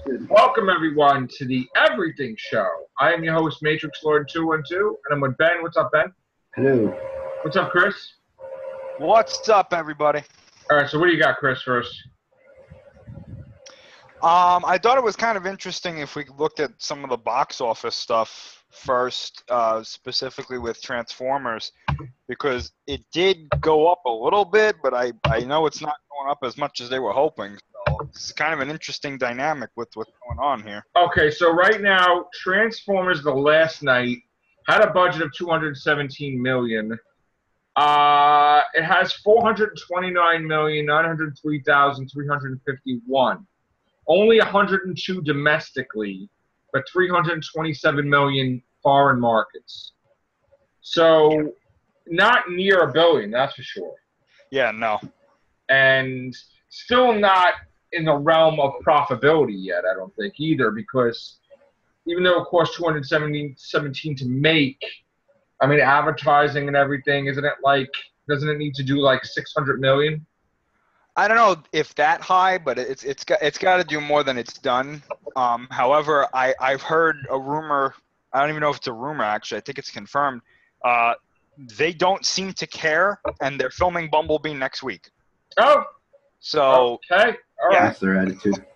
Welcome everyone to the Everything Show. I am your host, Matrix Lord 212, and I'm with Ben. What's up, Ben? Hello. What's up, Chris? What's up, everybody? All right, so what do you got, Chris, first? I thought it was kind of interesting if we looked at some of the box office stuff first, specifically with Transformers, because it did go up a little bit, but I know it's not going up as much as they were hoping. So it's kind of an interesting dynamic with what's going on here. Okay, so right now, Transformers the last night had a budget of $217 million. It has 429,903,351. Only 102 domestically, but 327 million foreign markets. So not near $1 billion, that's for sure. Yeah, no. And still not in the realm of profitability yet, I don't think either, because even though it cost 217 to make, I mean, advertising and everything, doesn't it need to do like 600 million? I don't know if that high, but it's got to do more than it's done. However, I've heard a rumor. I don't even know if it's a rumor, actually. I think it's confirmed. They don't seem to care, and they're filming Bumblebee next week. Oh. So okay. All right. That's their attitude.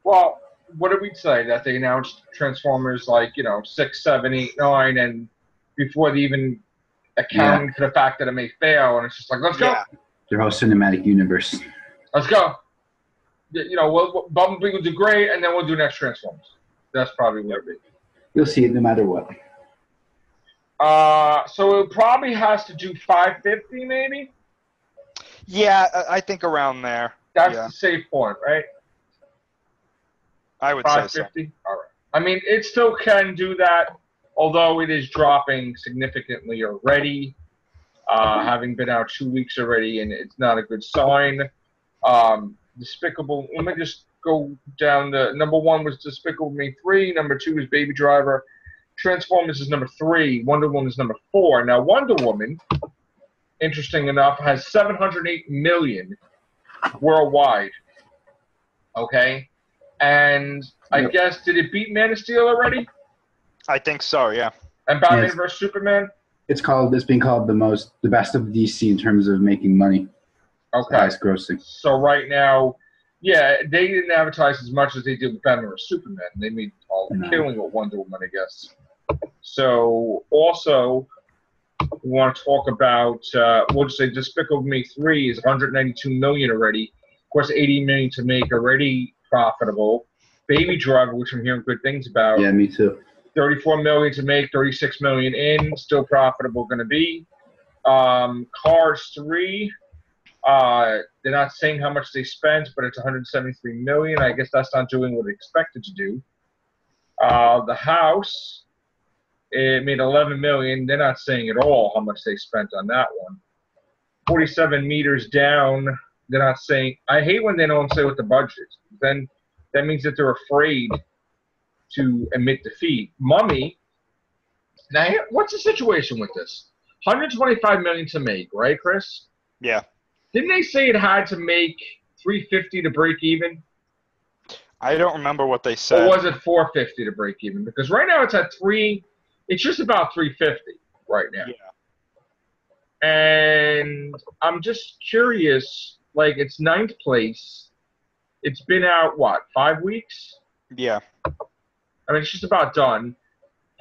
Well, what did we say? That they announced Transformers 6, 7, 8, 9, and before they even accounted for the fact that it may fail, and it's just like, let's go. Their whole cinematic universe. Let's go. Bumblebee will do great, and then we'll do next Transformers. That's probably what it'll be. You'll see it no matter what. So it probably has to do 550, maybe? Yeah, I think around there. That's the safe point, right? I would say so. 550? All right. I mean, it still can do that, although it is dropping significantly already. Having been out 2 weeks already, and it's not a good sign. Despicable. Let me just go down. The number 1 was Despicable Me 3. Number 2 is Baby Driver. Transformers is number 3. Wonder Woman is number 4. Now, Wonder Woman, interesting enough, has 708 million worldwide. Okay, and I guess did it beat Man of Steel already? I think so. Yeah. And Batman vs Superman. It's being called the best of DC in terms of making money. Okay. Highest grossing. So right now, yeah, they didn't advertise as much as they did with Batman vs Superman. They made all the killing with Wonder Woman, I guess. So also, we want to talk about we'll just say Despicable Me 3 is 192 million already. Of course, 80 million to make, already profitable. Baby Driver, which I'm hearing good things about. Yeah, me too. 34 million to make, 36 million in, still profitable going to be. Cars 3, they're not saying how much they spent, but it's 173 million. I guess that's not doing what it expected to do. The House, it made 11 million. They're not saying at all how much they spent on that one. 47 meters down, they're not saying. I hate when they don't say what the budget is. Then that means that they're afraid to admit defeat. Mummy. Now, what's the situation with this? 125 million to make, right, Chris? Yeah. Didn't they say it had to make 350 to break even? I don't remember what they said. Or was it 450 to break even? Because right now it's at 3. It's just about 350 right now. Yeah. And I'm just curious. Like, it's 9th place. It's been out, 5 weeks? Yeah. I mean, it's just about done.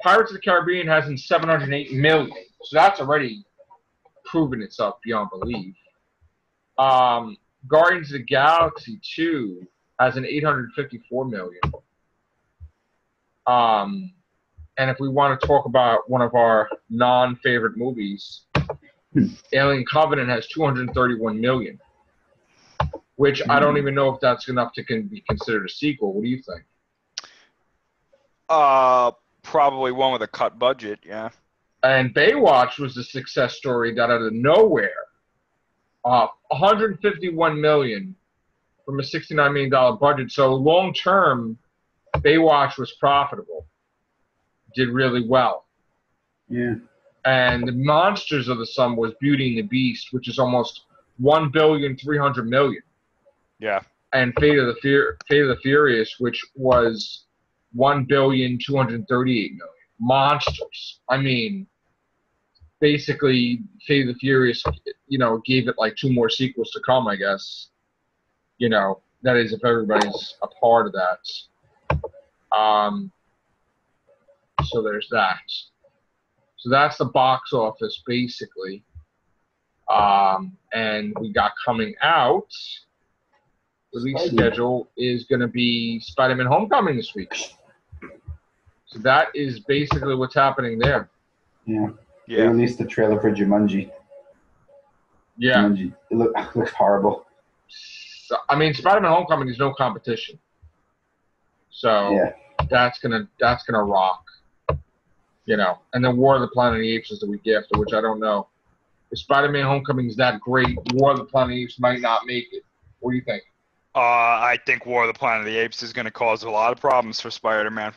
Pirates of the Caribbean has in 708 million, so that's already proven itself beyond belief. Guardians of the Galaxy 2 has an 854 million. And if we want to talk about one of our non-favorite movies, Alien Covenant has 231 million, which I don't even know if that's enough to be considered a sequel. What do you think? Probably one with a cut budget, yeah. And Baywatch was a success story that out of nowhere, 151 million from a $69 million budget. So long term, Baywatch was profitable, did really well. Yeah. And the Monsters of the Sun was Beauty and the Beast, which is almost 1,300,000,000. Yeah. and Fate of the Furious, which was 1,238,000,000. Monsters. I mean, basically, Fate of the Furious, gave it like 2 more sequels to come, I guess. That is if everybody's a part of that. So there's that. So that's the box office, basically. And we got coming out, release schedule is going to be Spider-Man Homecoming this week. So that is basically what's happening there. Yeah. They released the trailer for Jumanji. Yeah. Jumanji. It looks horrible. So, I mean, Spider-Man Homecoming is no competition. So yeah. that's gonna rock. And then War of the Planet of the Apes is the week after, which I don't know. If Spider-Man Homecoming is that great, War of the Planet of the Apes might not make it. What do you think? I think War of the Planet of the Apes is going to cause a lot of problems for Spider-Man.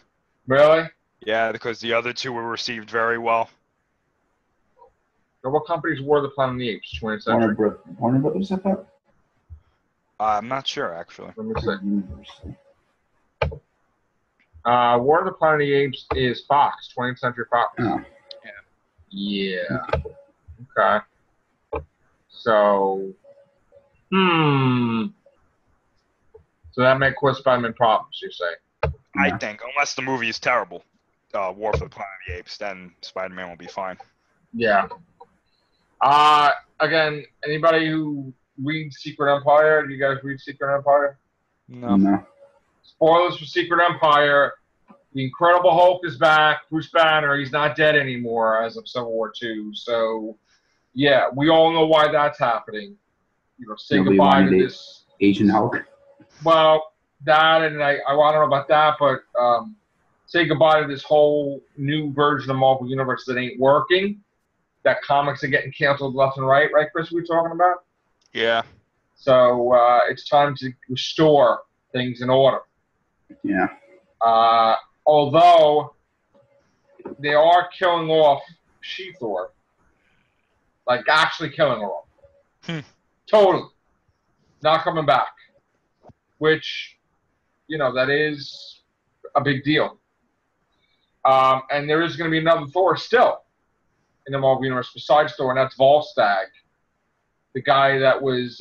Really? Yeah, because the other 2 were received very well. Now, what company's War of the Planet of the Apes? 20th Century? Warner Brothers, I thought? I'm not sure, actually. Let me see. War of the Planet of the Apes is Fox, 20th Century Fox. Oh. Yeah. Okay. So, So that may cause Spider-Man problems, you say? I think, unless the movie is terrible, War for the Planet of the Apes, then Spider-Man will be fine. Yeah. Again, anybody who reads Secret Empire, do you guys read Secret Empire? No. Spoilers for Secret Empire. The Incredible Hulk is back. Bruce Banner, he's not dead anymore as of Civil War II. So, yeah, we all know why that's happening. Say Nobody goodbye to wanted this. Asian Hulk? Well, that, and I don't know about that, but say goodbye to this whole new version of Marvel Universe that ain't working. That comics are getting canceled left and right, Chris, we were talking about? Yeah. So it's time to restore things in order. Yeah. Although they are killing off She-Thor. Like, actually killing her off. Totally. Not coming back. Which, that is a big deal. And there is going to be another Thor still in the Marvel Universe besides Thor, and that's Volstagg. The guy that was,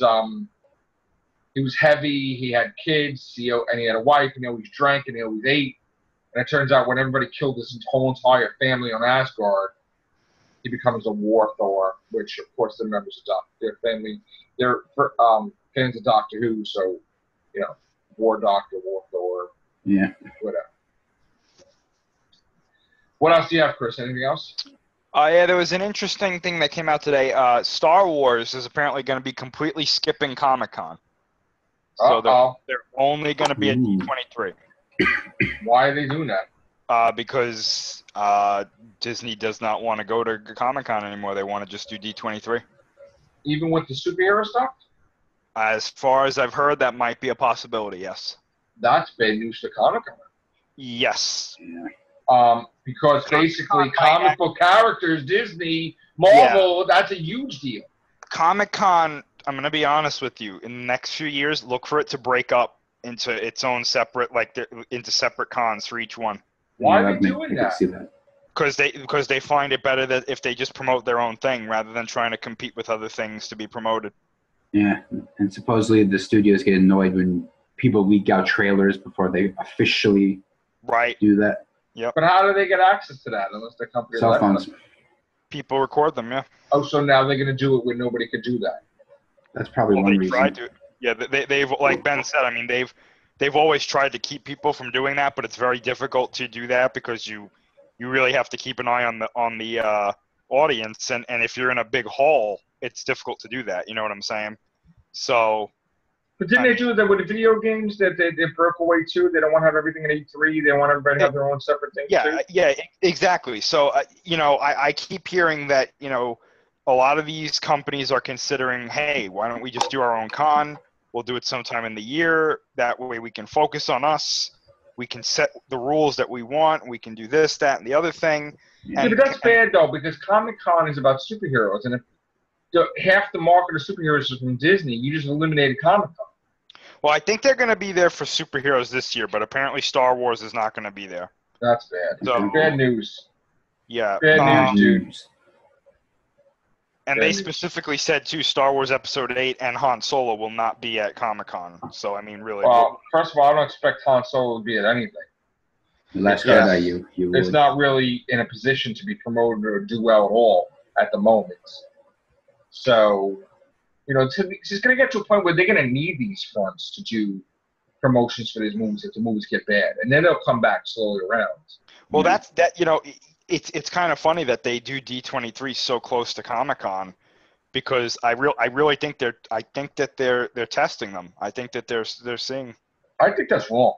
he was heavy, he had kids, and he had a wife, and he always drank, and he always ate. And it turns out when everybody killed his whole entire family on Asgard, he becomes a war Thor, which, of course, the members of their family, they're fans of Doctor Who, so, War Doctor, War Thor, whatever. What else do you have, Chris? Anything else? Yeah, there was an interesting thing that came out today. Star Wars is apparently going to be completely skipping Comic-Con. So they're only going to be at D23. Why are they doing that? Because Disney does not want to go to Comic-Con anymore. They want to just do D23. Even with the superhero stuff? As far as I've heard, that might be a possibility, yes. That's bad news to Comic-Con. Yes. Because basically comic book characters, Disney, Marvel, that's a huge deal. Comic-Con, I'm going to be honest with you, in the next few years, look for it to break up into its own separate, into separate cons for each one. Why are they doing that? Because they find it better that if they just promote their own thing rather than trying to compete with other things to be promoted. Yeah, and supposedly the studios get annoyed when people leak out trailers before they officially do that. Yep. But how do they get access to that unless the company cell phones? People record them, yeah. Oh, so now they're going to do it when nobody could do that. That's probably one reason. Tried to. Yeah, they've like Ben said. I mean, they've always tried to keep people from doing that, but it's very difficult to do that because you really have to keep an eye on the audience, and if you're in a big hall, it's difficult to do that. You know what I'm saying? So. But didn't they do that with the video games that they broke away too? They don't want to have everything in E3. They want everybody to have their own separate things too? Yeah, exactly. So, I keep hearing that, a lot of these companies are considering, hey, why don't we just do our own con? We'll do it sometime in the year. That way we can focus on us. We can set the rules that we want. We can do this, that, and the other thing. Yeah, but that's bad, though, because Comic-Con is about superheroes. And if half the market of superheroes is from Disney, you just eliminated Comic-Con. Well, I think they're going to be there for superheroes this year, but apparently Star Wars is not going to be there. That's bad. So, Bad news. Yeah. Bad news, dude. And they specifically said, too, Star Wars Episode 8 and Han Solo will not be at Comic-Con. So, I mean, really. Well, first of all, I don't expect Han Solo to be at anything. Unless you would. It's not really in a position to be promoted or do well at all at the moment. So, it's just going to get to a point where they're going to need these fronts to do promotions for these movies if the movies get bad. And then they'll come back slowly around. Well, it's kind of funny that they do D23 so close to Comic-Con because I really think they're testing them. I think that they're seeing. I think that's wrong.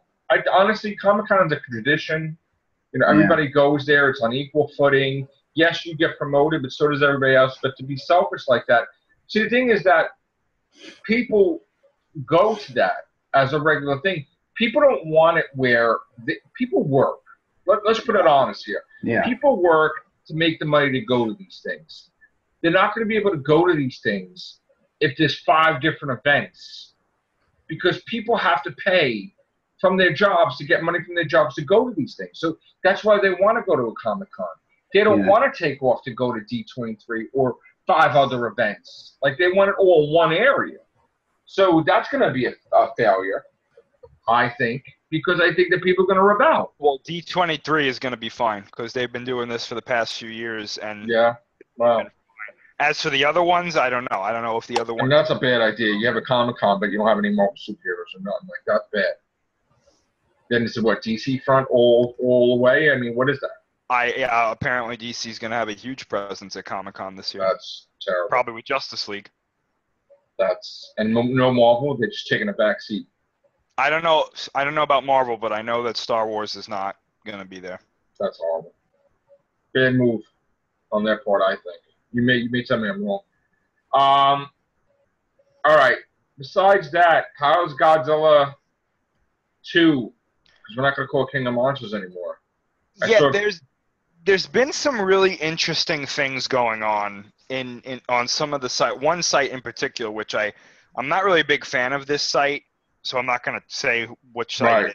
Honestly, Comic-Con is a tradition. Everybody goes there. It's on equal footing. Yes, you get promoted, but so does everybody else. But to be selfish like that, see, the thing is that people go to that as a regular thing. People don't want it where people work. Let's put it honest here. Yeah. People work to make the money to go to these things. They're not going to be able to go to these things if there's 5 different events because people have to pay from their jobs to get money from their jobs to go to these things. So that's why they want to go to a Comic-Con. They don't want to take off to go to D23 or 5 other events. Like, they want it all in one area. So that's going to be a failure, I think, because I think that people are going to rebel. Well, D23 is going to be fine because they've been doing this for the past few years. And well. As for the other ones, I don't know. I don't know if the other ones. And that's a bad idea. You have a Comic-Con, but you don't have any Marvel superheroes or nothing. Like, that's bad. Then it's what, DC front all the way? I mean, what is that? Apparently DC is going to have a huge presence at Comic-Con this year. That's terrible. Probably with Justice League. And no Marvel. They're just taking a back seat. I don't know about Marvel, but I know that Star Wars is not going to be there. That's horrible. Bad move on their part, I think. You may tell me I'm wrong. All right. Besides that, how's Godzilla 2? Because we're not going to call it King of Monsters anymore. There's been some really interesting things going on on some of the site. One site in particular, which I'm not really a big fan of this site, so I'm not going to say which site it is.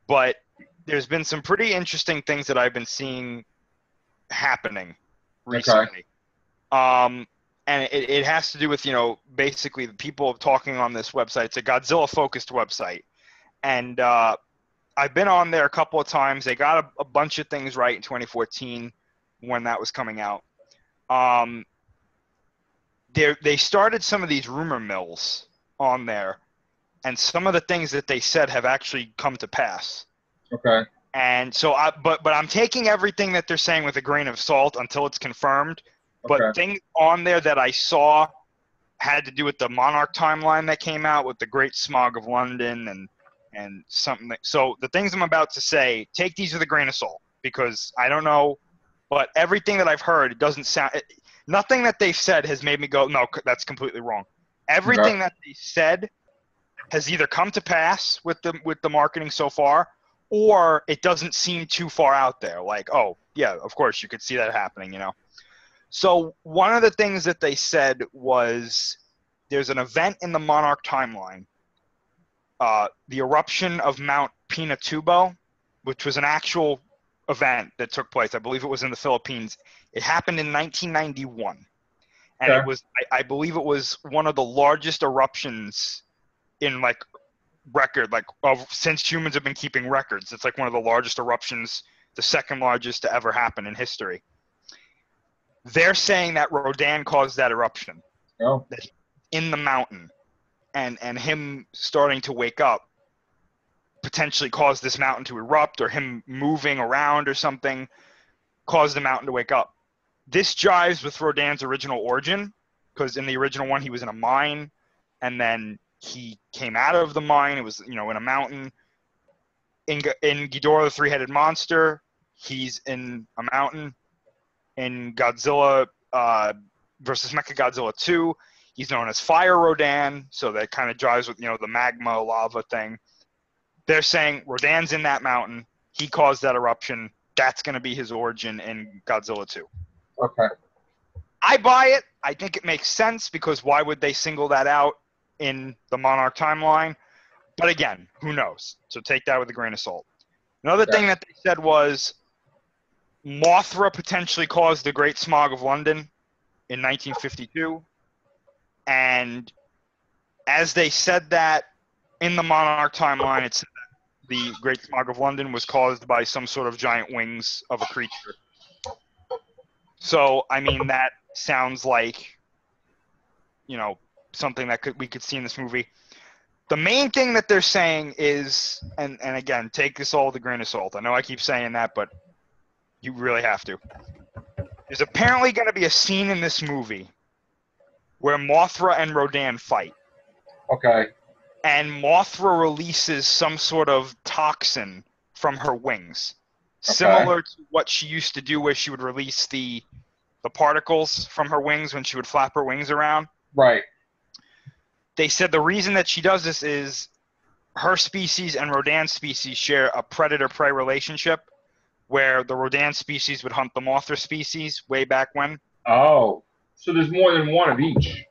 But there's been some pretty interesting things that I've been seeing happening recently. Okay. And it has to do with, basically the people talking on this website. It's a Godzilla-focused website. And I've been on there a couple of times. They got a bunch of things right in 2014 when that was coming out. They started some of these rumor mills on there. And some of the things that they said have actually come to pass. Okay. And so, but I'm taking everything that they're saying with a grain of salt until it's confirmed. Okay. But things on there that I saw had to do with the Monarch timeline that came out with the Great Smog of London and something. So the things I'm about to say, take these with a grain of salt because I don't know, but everything that I've heard, it doesn't sound. Nothing that they've said has made me go, no, that's completely wrong. Everything that they said has either come to pass with the marketing so far, or it doesn't seem too far out there. Like, oh, yeah, of course, you could see that happening, So one of the things that they said was there's an event in the Monarch timeline, the eruption of Mount Pinatubo, which was an actual event that took place. I believe it was in the Philippines. It happened in 1991. And it was, I believe it was one of the largest eruptions in record, since humans have been keeping records. It's one of the largest eruptions, the second largest to ever happen in history. They're saying that Rodan caused that eruption. Oh. In the mountain. And him starting to wake up potentially caused this mountain to erupt, or him moving around or something caused the mountain to wake up. This jives with Rodan's original origin, because in the original one he was in a mine, and then he came out of the mine. It was, in a mountain. In Ghidorah the Three-Headed Monster, he's in a mountain. In Godzilla versus Mechagodzilla 2, he's known as Fire Rodan, so that kind of jives with, the magma lava thing. They're saying Rodan's in that mountain. He caused that eruption. That's going to be his origin in Godzilla 2. Okay. I buy it. I think it makes sense because why would they single that out in the Monarch timeline? But again, who knows? So take that with a grain of salt. Another thing that they said was Mothra potentially caused the Great Smog of London in 1952. And as they said that in the Monarch timeline, it said that the Great Smog of London was caused by some sort of giant wings of a creature. So, I mean, that sounds like, you know, something that we could see in this movie. The main thing that they're saying is, and again, take this all with a grain of salt. I know I keep saying that, but you really have to. There's apparently going to be a scene in this movie where Mothra and Rodan fight. Okay. And Mothra releases some sort of toxin from her wings. Similar to what she used to do where she would release the particles from her wings when she would flap her wings around. Right. They said the reason that she does this is her species and Rodan's species share a predator-prey relationship where the Rodan species would hunt the Mothra species way back when. Oh, so there's more than one of each.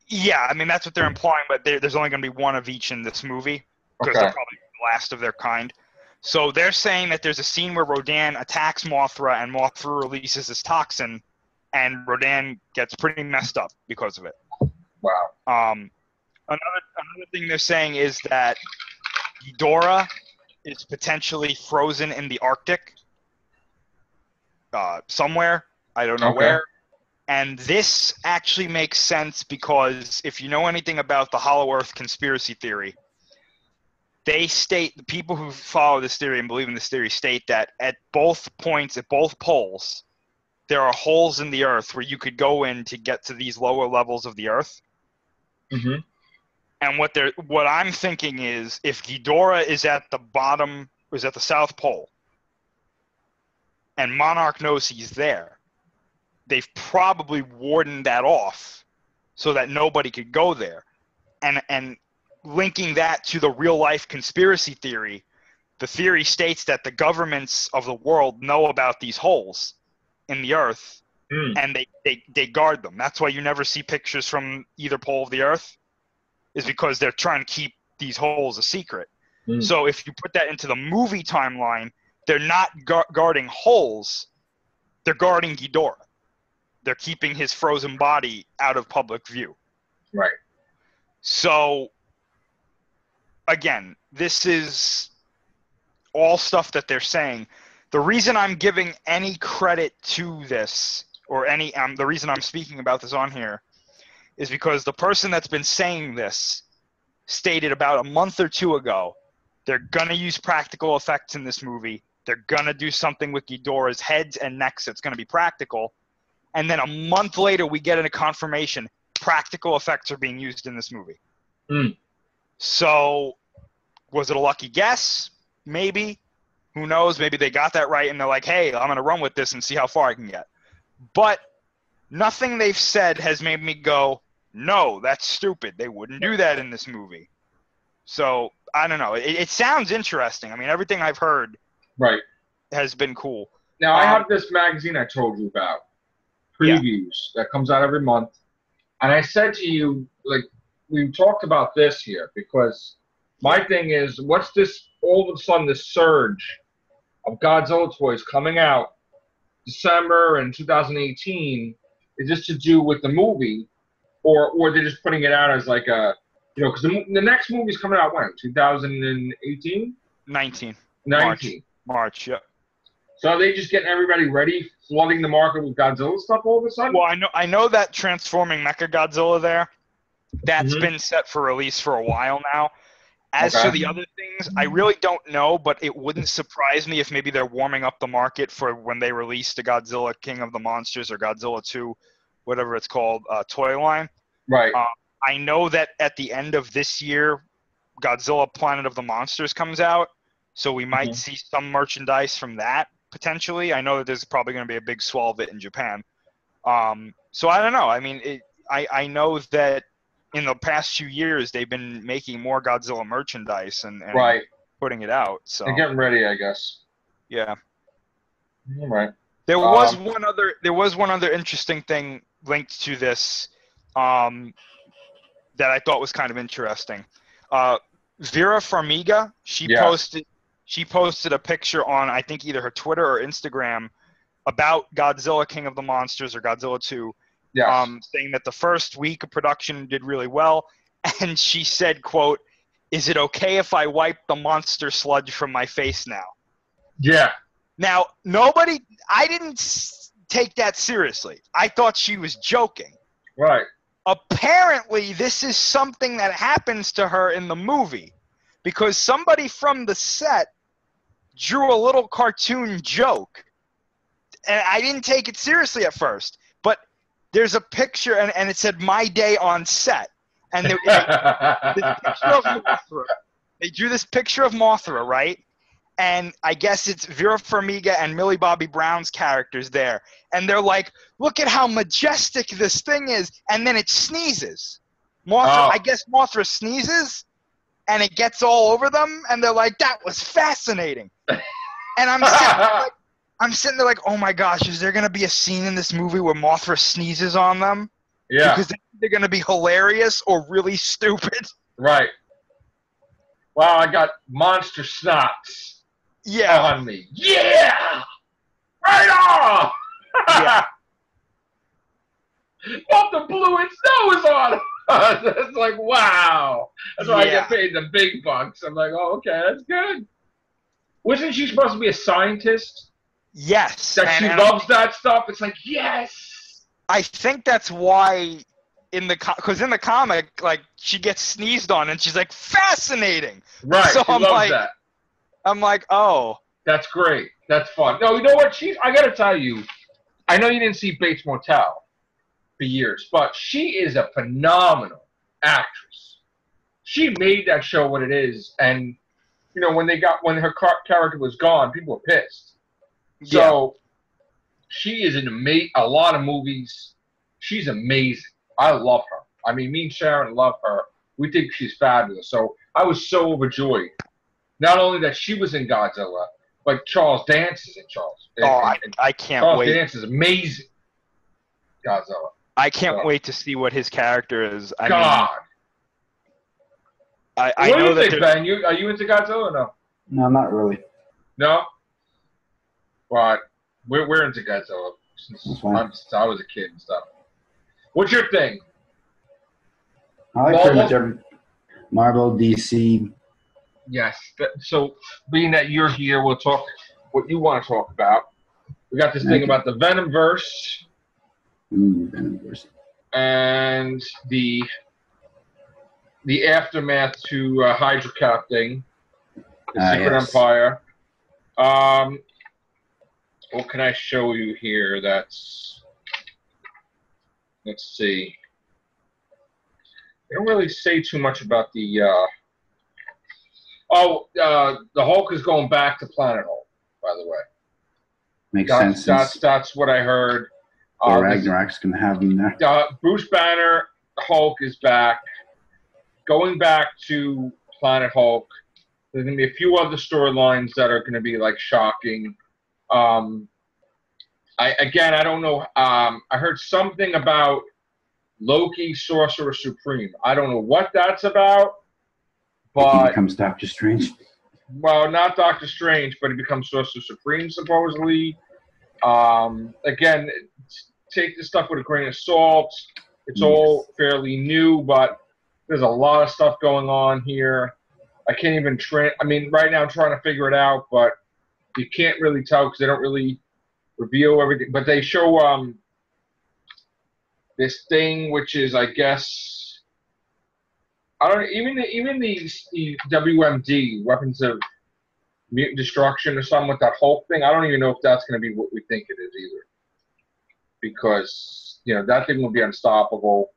Yeah, I mean, that's what they're implying, but there's only going to be one of each in this movie because they're probably the last of their kind. So they're saying that there's a scene where Rodan attacks Mothra and Mothra releases this toxin and Rodan gets pretty messed up because of it. Wow. Another thing they're saying is that Ghidorah is potentially frozen in the Arctic somewhere. I don't know where. And this actually makes sense because if you know anything about the Hollow Earth conspiracy theory, they state, the people who follow this theory and believe in this theory state that at both points, at both poles, there are holes in the Earth where you could go in to get to these lower levels of the Earth. Mm-hmm. And what I'm thinking is, if Ghidorah is at the bottom, is at the South Pole, and Monarch knows he's there, they've probably wardened that off so that nobody could go there. And linking that to the real-life conspiracy theory, the theory states that the governments of the world know about these holes in the Earth, and they guard them. That's why you never see pictures from either pole of the Earth, is because they're trying to keep these holes a secret. So if you put that into the movie timeline, they're not guarding holes, they're guarding Ghidorah. They're keeping his frozen body out of public view. Right. So, again, this is all stuff that they're saying. The reason I'm giving any credit to this, or the reason I'm speaking about this on here, is because the person that's been saying this stated about a month or two ago, they're going to use practical effects in this movie. They're going to do something with Ghidorah's heads and necks that's going to be practical. And then a month later, we get a confirmation practical effects are being used in this movie. So, was it a lucky guess? Maybe. Who knows? Maybe they got that right and they're like, hey, I'm going to run with this and see how far I can get. But nothing they've said has made me go, no, that's stupid. They wouldn't do that in this movie. So, I don't know. It sounds interesting. I mean, everything I've heard has been cool. Now, I have this magazine I told you about. Previews that comes out every month, and I said to you, like, we talked about this here because my thing is, what's this all of a sudden this surge of Godzilla toys coming out December in 2018? Is this to do with the movie, or they're just putting it out as like a, you know, because the next movie's coming out when 2018? 19. March. Yep. So are they just getting everybody ready, flooding the market with Godzilla stuff all of a sudden? Well, I know that Transforming Mechagodzilla there, that's been set for release for a while now. As for the other things, I really don't know, but it wouldn't surprise me if maybe they're warming up the market for when they release the Godzilla King of the Monsters or Godzilla 2, whatever it's called, toy line. Right. I know that at the end of this year, Godzilla Planet of the Monsters comes out, so we might see some merchandise from that. Potentially, I know that there's probably going to be a big swell of it in Japan. So I don't know. I mean, I know that in the past few years they've been making more Godzilla merchandise and putting it out. So they're getting ready, I guess. Yeah. All right. There was one other interesting thing linked to this that I thought was kind of interesting. Vera Farmiga, she posted a picture on, I think, either her Twitter or Instagram about Godzilla King of the Monsters or Godzilla 2, saying that the first week of production did really well. And she said, quote, "Is it okay if I wipe the monster sludge from my face now?" Yeah. Now, I didn't take that seriously. I thought she was joking. Right. Apparently, this is something that happens to her in the movie because somebody from the set drew a little cartoon joke. And I didn't take it seriously at first. But there's a picture, and it said, "My day on set." And this picture of Mothra. They drew this picture of Mothra, right? And I guess it's Vera Farmiga and Millie Bobby Brown's characters there. And they're like, "Look at how majestic this thing is." And then it sneezes. I guess Mothra sneezes, and it gets all over them. And they're like, "That was fascinating." And I'm sitting there like, oh my gosh, is there going to be a scene in this movie where Mothra sneezes on them? Yeah. Because they're going to be hilarious or really stupid. Right. Wow, I got monster snots on me. Yeah! Right on! Yeah. Off the blue and snow is on us. It's like, wow. That's why I get paid the big bucks. I'm like, oh, okay, that's good. Wasn't she supposed to be a scientist? Yes. That she loves that stuff? It's like, yes! I think that's why because in the comic, like, she gets sneezed on and she's like, fascinating! Right, so she loves that. I'm like, oh. That's great. That's fun. No, you know what? I got to tell you, I know you didn't see Bates Motel for years, but she is a phenomenal actress. She made that show what it is, and you know, when her character was gone, people were pissed. So she is in a lot of movies. She's amazing. I love her. I mean, me and Sharon love her. We think she's fabulous. So I was so overjoyed. Not only that she was in Godzilla, but Charles Dance is in Charles. I can't wait. Charles Dance is amazing. Godzilla. I can't wait to see what his character is. I know that. Ben? Are you into Godzilla or no? No, not really. No? But we're into Godzilla since I was a kid and stuff. What's your thing? I like pretty much every Marvel, DC. Yes. So, being that you're here, we'll talk what you want to talk about. We got this thing about the Venomverse. Venomverse. And the aftermath to Hydra Cap thing. The Secret Empire. What can I show you here that's... Let's see. They don't really say too much about the... the Hulk is going back to Planet Hulk, by the way. Makes sense. That's what I heard. Ragnarok's going to have him there. Bruce Banner, Hulk is back. Going back to Planet Hulk. There's going to be a few other storylines that are going to be, like, shocking. I don't know. I heard something about Loki, Sorcerer Supreme. I don't know what that's about. But he becomes Doctor Strange. Well, not Doctor Strange, but he becomes Sorcerer Supreme, supposedly. Again, take this stuff with a grain of salt. It's all fairly new, but there's a lot of stuff going on here. I can't even right now I'm trying to figure it out, but you can't really tell because they don't really reveal everything. But they show this thing, which is, I guess, even the WMD, Weapons of Mutant Destruction or something with that Hulk thing. I don't even know if that's going to be what we think it is either, because that thing will be unstoppable,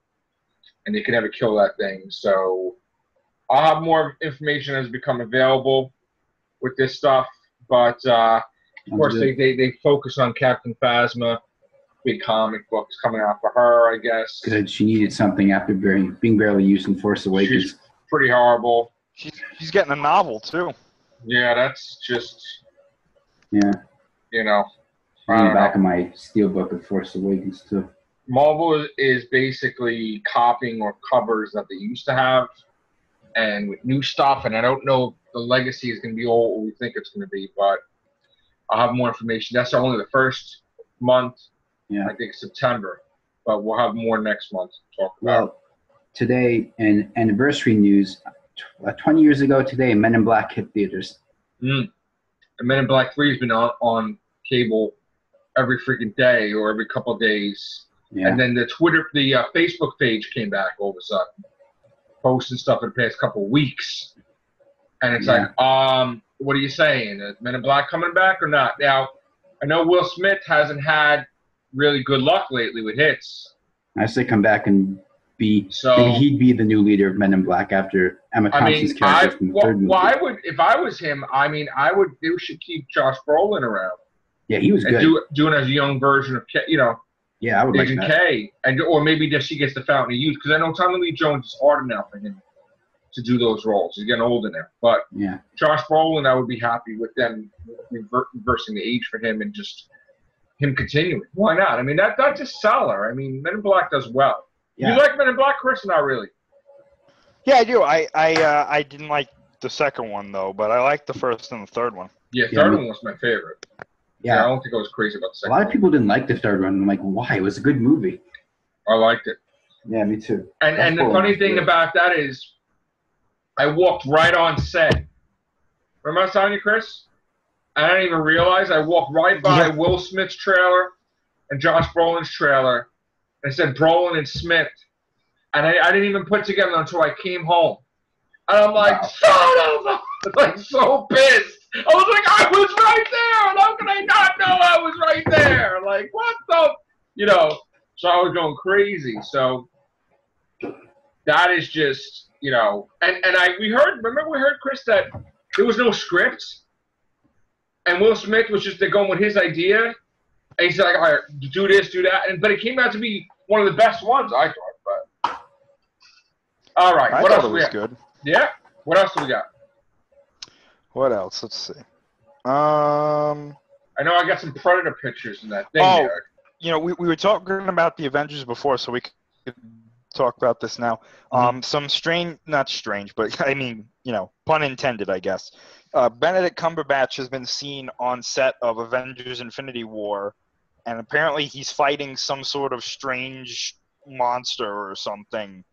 and they can never kill that thing. So I'll have more information as become available with this stuff. But of course, they focus on Captain Phasma. Big comic books coming out for her, I guess. Because she needed something after being barely used in Force Awakens. She's pretty horrible. She's getting a novel too. Yeah, that's just. Yeah. I'm the back of my steelbook of Force Awakens too. Marvel is basically copying or covers that they used to have. and with new stuff. And I don't know if the legacy is going to be all what we think it's going to be, but I'll have more information. That's only the first month. Yeah. I think September, but we'll have more next month to talk about. Well, today, in anniversary news, 20 years ago today, Men in Black hit theaters. And Men in Black 3 has been on cable every freaking day or every couple of days. Yeah. And then the Facebook page came back all of a sudden, posting stuff in the past couple of weeks. And it's like, what are you saying? Is Men in Black coming back or not? Now, I know Will Smith hasn't had really good luck lately with hits. I say come back and maybe he'd be the new leader of Men in Black after Emma Thompson's character from the third movie. Well, if I was him, they should keep Josh Brolin around. Yeah, he was good. Doing as a young version of, yeah, I would like Agent that. K, or maybe just she gets the Fountain of Youth, because I know Tommy Lee Jones is harder now for him to do those roles. He's getting older now. But yeah, Josh Brolin, I would be happy with them reversing the age for him and just him continuing. Why not? I mean, that's a seller. I mean, Men in Black does well. Yeah. You like Men in Black, Chris? Not really. Yeah, I do. I didn't like the second one though, but I liked the first and the third one. Yeah, third one was my favorite. Yeah, I don't think I was crazy about the second one. A lot one. of people didn't like the third one. I'm like, why? It was a good movie. I liked it. Yeah, me too. And the funny thing about that is, I walked right on set. Remember I was telling you, Chris? I didn't even realize I walked right by Will Smith's trailer and Josh Brolin's trailer. And it said Brolin and Smith. And I didn't even put it together until I came home. And I'm like, son of a... Like, so pissed. I was like, I was right there. And how can I not know I was right there? Like, what the... So I was going crazy. So that is just, and we heard, Chris, that there was no script. And Will Smith was just going with his idea. And he said, like, all right, do this, do that. But it came out to be one of the best ones, I thought. But all right, what else do we got? Good. Yeah? What else do we got? What else? Let's see. I know I got some Predator pictures in that thing there. We were talking about the Avengers before, so we could talk about this now. Some not strange, but I mean, pun intended, I guess. Benedict Cumberbatch has been seen on set of Avengers Infinity War, and apparently he's fighting some sort of strange monster or something.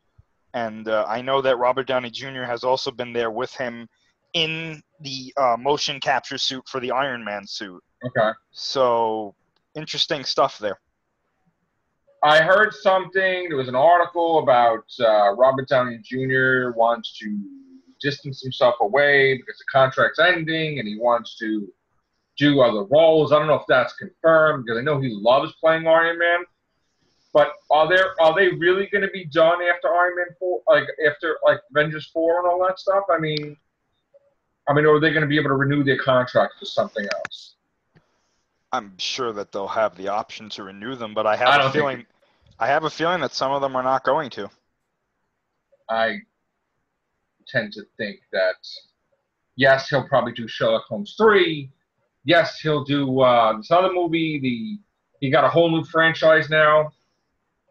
And I know that Robert Downey Jr. has also been there with him in the motion capture suit for the Iron Man suit. Okay. So, interesting stuff there. I heard something, there was an article about Robert Downey Jr. wants to distance himself away because the contract's ending and he wants to do other roles. I don't know if that's confirmed because I know he loves playing Iron Man. But are they really going to be done after Iron Man 4, after Avengers 4 and all that stuff? I mean, or are they going to be able to renew their contract for something else? I'm sure that they'll have the option to renew them, but I have a feeling that some of them are not going to. I tend to think that, yes, he'll probably do Sherlock Holmes 3. Yes, he'll do this other movie. He got a whole new franchise now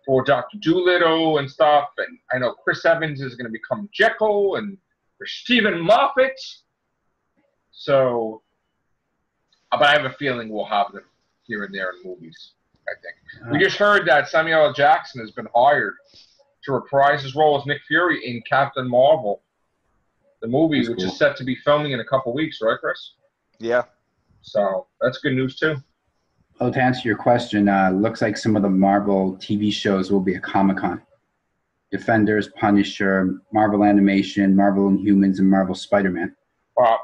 for Dr. Dolittle and stuff. And I know Chris Evans is going to become Jekyll and Stephen Moffat. So, but I have a feeling we'll have them here and there in movies, I think. We just heard that Samuel L. Jackson has been hired to reprise his role as Nick Fury in Captain Marvel, the movie, which is set to be filming in a couple weeks, right, Chris? Yeah. So that's good news, too. Well, to answer your question, looks like some of the Marvel TV shows will be at Comic-Con. Defenders, Punisher, Marvel Animation, Marvel Inhumans, and Marvel Spider-Man. Well,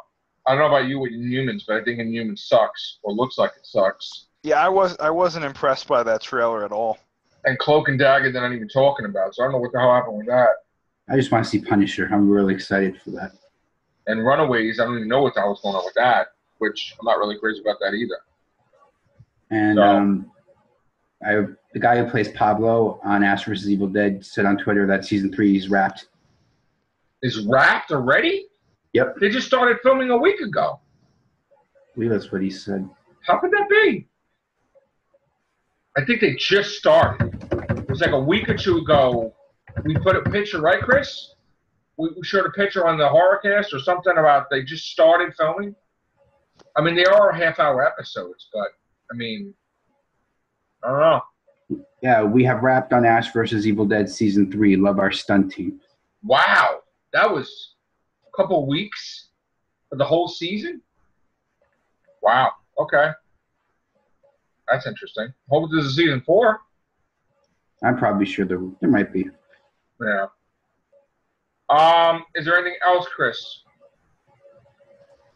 I don't know about you with Inhumans, but I think Inhumans sucks, or looks like it sucks. Yeah, I wasn't impressed by that trailer at all. And Cloak and Dagger they're not even talking about, so I don't know what the hell happened with that. I just want to see Punisher. I'm really excited for that. And Runaways, I don't even know what the hell's going on with that, which I'm not really crazy about that either. And the guy who plays Pablo on Ash vs. Evil Dead said on Twitter that season 3 is wrapped. Is wrapped already? Yep. They just started filming a week ago. I believe that's what he said. How could that be? I think they just started. It was like a week or two ago. We put a picture, right, Chris? we showed a picture on the Horrorcast or something about they just started filming. I mean, they are half-hour episodes, but I mean, I don't know. Yeah, we have wrapped on Ash versus Evil Dead Season 3. Love our stunt team. Wow, that was a couple weeks for the whole season? Wow, okay. That's interesting. Hope this is Season 4. I'm probably sure there might be. Yeah. Is there anything else, Chris?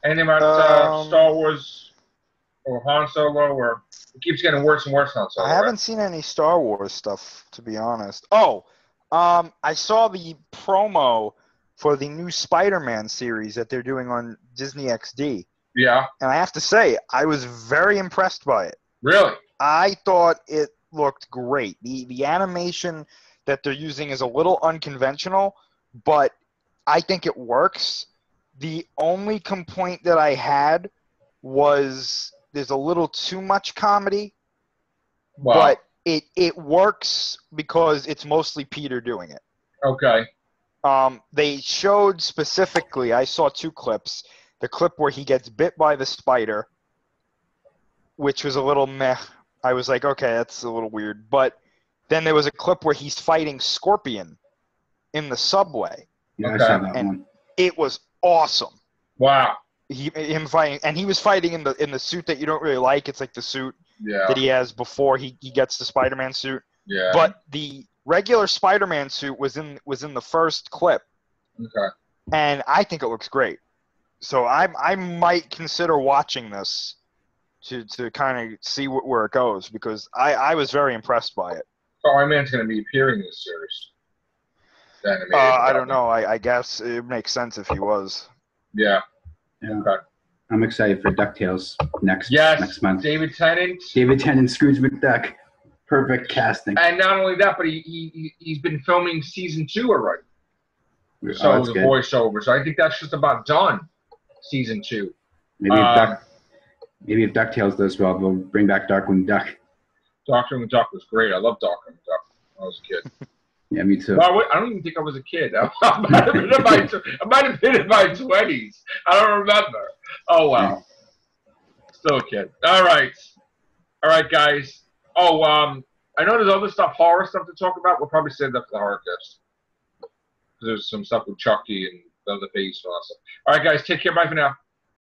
Anything about Star Wars or Han Solo, or it keeps getting worse and worse, Han Solo? I haven't seen any Star Wars stuff, to be honest. Oh, I saw the promo for the new Spider-Man series that they're doing on Disney XD. Yeah. And I have to say, I was very impressed by it. Really? I thought it looked great. The animation that they're using is a little unconventional, but I think it works. The only complaint that I had was there's a little too much comedy, Wow. but it works because it's mostly Peter doing it. Okay. They showed specifically, I saw 2 clips. The clip where he gets bit by the spider, which was a little meh. I was like, okay, that's a little weird. But then there was a clip where he's fighting Scorpion in the subway. Yeah, Okay. I saw that And one. it was awesome. Wow. Him fighting, and he was fighting in the suit that you don't really like. It's like the suit Yeah. that he has before he gets the Spider-Man suit. Yeah. But the regular Spider-Man suit was in the first clip, Okay. and I think it looks great. So I might consider watching this to kind of see where it goes, because I was very impressed by it. So Iron Man's going to be appearing in this series. The animated I don't probably. know. I guess it makes sense if he was. Yeah. Yeah. Okay. I'm excited for DuckTales next month. David Tennant. David Tennant, Scrooge McDuck. Perfect casting. And not only that, but he's been filming Season 2 already. Oh, So that's the good. voiceover. So I think that's just about done. Season 2. Maybe if DuckTales does well, they'll bring back Darkwing Duck. Darkwing Duck was great. I love Darkwing Duck when I was a kid. Yeah, me too. Well, I don't even think I was a kid. I might have been in my 20s. I don't remember. Oh, wow. Still a kid. All right, guys. Oh, I know there's other stuff, horror stuff to talk about. We'll probably save that for the horror cast. There's some stuff with Chucky and the other face and all that stuff. All right, guys. Take care. Bye for now.